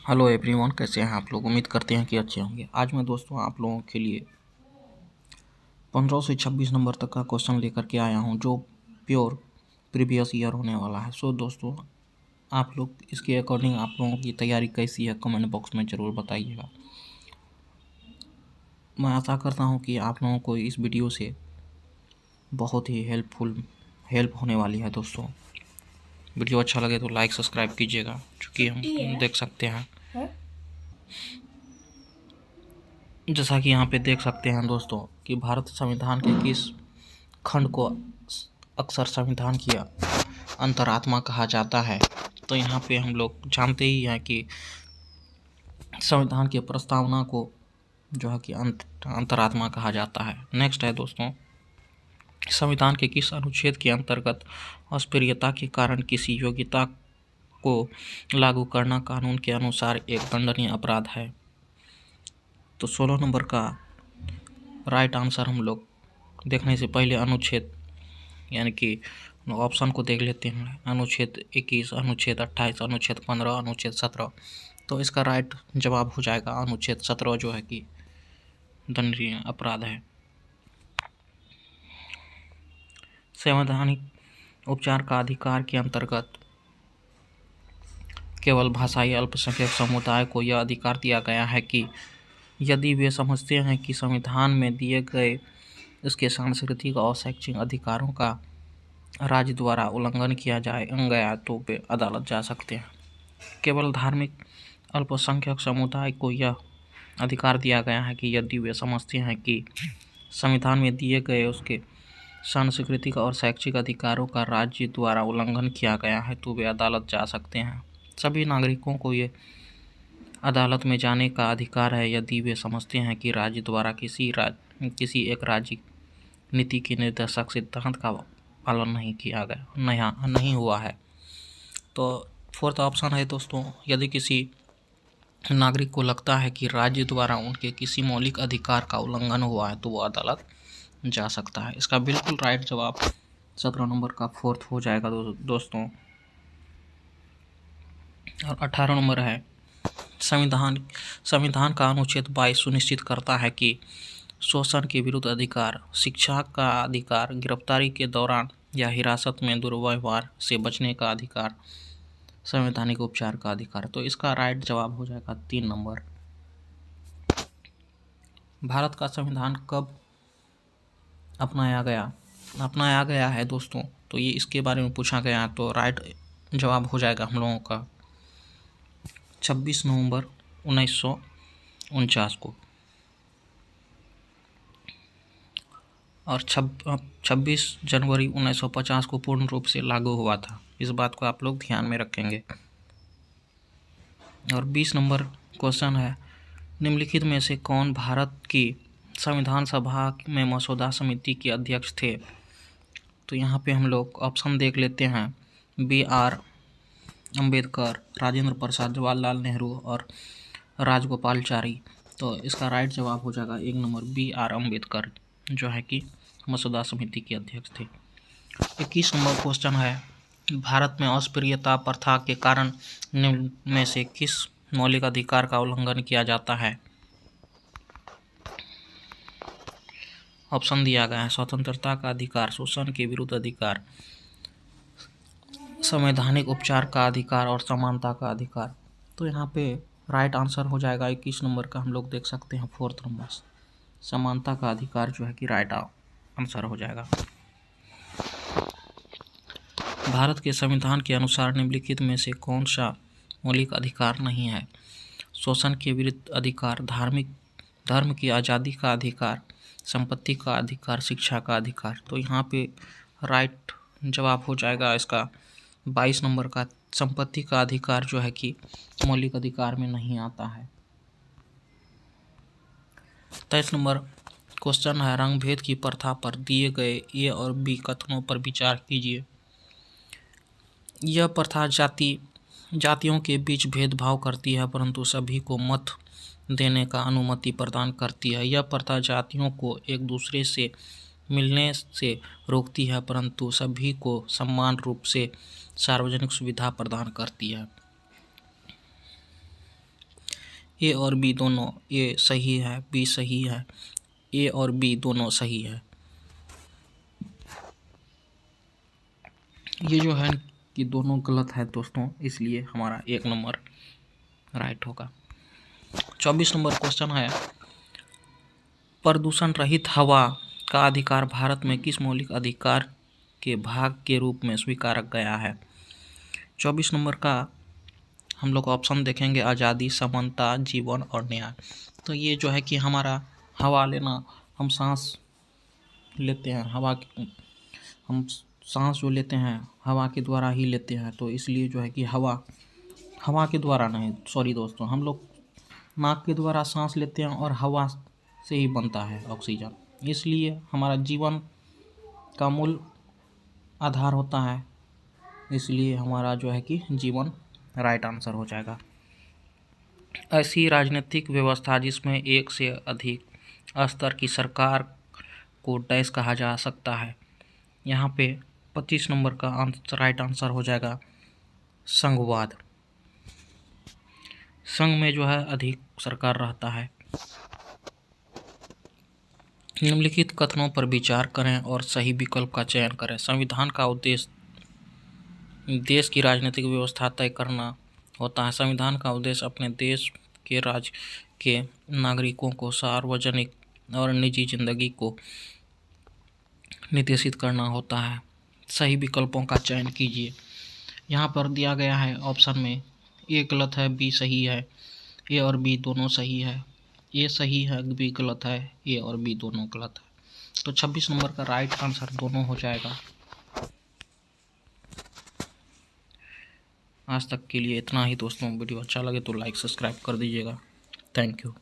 Hello everyone, कैसे हैं आप लोग। उम्मीद करते हैं कि अच्छे होंगे। आज मैं दोस्तों आप लोगों के लिए 15 से 26 नंबर तक का क्वेश्चन लेकर के आया हूं, जो प्योर प्रीवियस ईयर होने वाला है। सो दोस्तों, आप लोग इसके अकॉर्डिंग आप लोगों की तैयारी कैसी है, कमेंट बॉक्स में ज़रूर बताइएगा। मैं आशा करता हूं कि आप लोगों को इस वीडियो से बहुत ही हेल्प होने वाली है। दोस्तों, वीडियो अच्छा लगे तो लाइक सब्सक्राइब कीजिएगा, चूँकि हम देख सकते हैं जैसा कि यहाँ पे देख सकते हैं दोस्तों कि भारत संविधान के किस खंड को अक्सर संविधान की अंतरात्मा कहा जाता है। तो यहाँ पे हम लोग जानते ही हैं कि संविधान की प्रस्तावना को जो है कि अंतरात्मा कहा जाता है। नेक्स्ट है दोस्तों, संविधान के किस अनुच्छेद के अंतर्गत अस्पृश्यता के कारण किसी योग्यता को लागू करना कानून के अनुसार एक दंडनीय अपराध है। तो 16 नंबर का राइट आंसर हम लोग देखने से पहले अनुच्छेद यानी कि ऑप्शन को देख लेते हैं। अनुच्छेद 21, अनुच्छेद 28, अनुच्छेद 15, अनुच्छेद 17। तो इसका राइट जवाब हो जाएगा अनुच्छेद 17, जो है कि दंडनीय अपराध है। संवैधानिक उपचार का अधिकार के अंतर्गत केवल भाषाई अल्पसंख्यक समुदाय को यह अधिकार दिया गया है कि यदि वे समझते हैं कि संविधान में दिए गए उसके सांस्कृतिक और शैक्षिक अधिकारों का राज्य द्वारा उल्लंघन किया गया तो वे अदालत जा सकते हैं। केवल धार्मिक अल्पसंख्यक समुदाय को यह अधिकार दिया गया है कि यदि वे समझते हैं कि संविधान में दिए गए उसके सांस्कृतिक और शैक्षिक अधिकारों का राज्य द्वारा उल्लंघन किया गया है तो वे अदालत जा सकते हैं। सभी नागरिकों को ये अदालत में जाने का अधिकार है यदि वे समझते हैं कि राज्य द्वारा किसी एक राज्य नीति के निर्देशक सिद्धांत का पालन नहीं किया गया नहीं हुआ है। तो फोर्थ ऑप्शन है दोस्तों, यदि किसी नागरिक को लगता है कि राज्य द्वारा उनके किसी मौलिक अधिकार का उल्लंघन हुआ है तो वो अदालत जा सकता है। इसका बिल्कुल राइट जवाब 17 नंबर का फोर्थ हो जाएगा दोस्तों। और 18 नंबर है, संविधान का अनुच्छेद 22 सुनिश्चित करता है कि शोषण के विरुद्ध अधिकार, शिक्षा का अधिकार, गिरफ्तारी के दौरान या हिरासत में दुर्व्यवहार से बचने का अधिकार, संवैधानिक उपचार का अधिकार। तो इसका राइट जवाब हो जाएगा 3 नंबर। भारत का संविधान कब अपनाया गया है दोस्तों, तो ये इसके बारे में पूछा गया है। तो राइट जवाब हो जाएगा हम लोगों का 26 नवंबर 1949 को, और 26 जनवरी 1950 को पूर्ण रूप से लागू हुआ था। इस बात को आप लोग ध्यान में रखेंगे। और 20 नंबर क्वेश्चन है, निम्नलिखित में से कौन भारत की संविधान सभा में मसौदा समिति के अध्यक्ष थे। तो यहाँ पे हम लोग ऑप्शन देख लेते हैं, BR अम्बेडकर, राजेंद्र प्रसाद, जवाहरलाल नेहरू और राजगोपालचारी। तो इसका राइट जवाब हो जाएगा 1 नंबर BR अम्बेडकर, जो है कि मसौदा समिति के अध्यक्ष थे। 21 नंबर क्वेश्चन है, भारत में अस्पृश्यता प्रथा के कारण निम्न में से किस मौलिक अधिकार का उल्लंघन किया जाता है। ऑप्शन दिया गया है, स्वतंत्रता का अधिकार, शोषण के विरुद्ध अधिकार, संवैधानिक उपचार का अधिकार और समानता का अधिकार। तो यहाँ पे राइट आंसर हो जाएगा 21 नंबर का, हम लोग देख सकते हैं 4th नंबर, समानता का अधिकार जो है कि राइट आंसर हो जाएगा। भारत के संविधान के अनुसार निम्नलिखित में से कौन सा मौलिक अधिकार नहीं है। शोषण के विरुद्ध अधिकार, धर्म की आज़ादी का अधिकार, संपत्ति का अधिकार, शिक्षा का अधिकार। तो यहाँ पे राइट जवाब हो जाएगा इसका 22 नंबर का, संपत्ति का अधिकार जो है कि मौलिक अधिकार में नहीं आता है। 23 नंबर क्वेश्चन है, रंग भेद की प्रथा पर दिए गए ए और बी कथनों पर विचार कीजिए। यह प्रथा जातियों के बीच भेदभाव करती है परंतु सभी को मत देने का अनुमति प्रदान करती है। यह प्रथा जातियों को एक दूसरे से मिलने से रोकती है परंतु सभी को समान रूप से सार्वजनिक सुविधा प्रदान करती है। ए और बी दोनों, ए सही है, बी सही है, ए और बी दोनों सही है। ये जो है कि दोनों गलत है दोस्तों, इसलिए हमारा 1 नंबर राइट होगा। 24 नंबर क्वेश्चन है, प्रदूषण रहित हवा का अधिकार भारत में किस मौलिक अधिकार के भाग के रूप में स्वीकार गया है? 24 नंबर का हम लोग ऑप्शन देखेंगे, आज़ादी, समानता, जीवन और न्याय। तो ये जो है कि हमारा हवा लेना, हम सांस लेते हैं, हम सांस जो लेते हैं हवा के द्वारा ही लेते हैं, तो इसलिए जो है कि हवा के द्वारा नहीं, सॉरी दोस्तों, हम लोग नाक के द्वारा सांस लेते हैं और हवा से ही बनता है ऑक्सीजन, इसलिए हमारा जीवन का मूल आधार होता है, इसलिए हमारा जो है कि जीवन राइट आंसर हो जाएगा। ऐसी राजनीतिक व्यवस्था जिसमें एक से अधिक स्तर की सरकार को डैश कहा जा सकता है। यहाँ पे 25 नंबर का राइट आंसर हो जाएगा संघवाद। संघ में जो है अधिक सरकार रहता है। निम्नलिखित कथनों पर विचार करें और सही विकल्प का चयन करें। संविधान का उद्देश्य देश की राजनीतिक व्यवस्था तय करना होता है। संविधान का उद्देश्य अपने देश के राज्य के नागरिकों को सार्वजनिक और निजी जिंदगी को निर्देशित करना होता है। सही विकल्पों का चयन कीजिए। यहाँ पर दिया गया है ऑप्शन में, ए गलत है, बी सही है, ए और बी दोनों सही है, ए सही है, बी गलत है, ए और बी दोनों गलत है। तो 26 नंबर का राइट आंसर दोनों हो जाएगा। आज तक के लिए इतना ही दोस्तों। वीडियो अच्छा लगे तो लाइक सब्सक्राइब कर दीजिएगा। Thank you.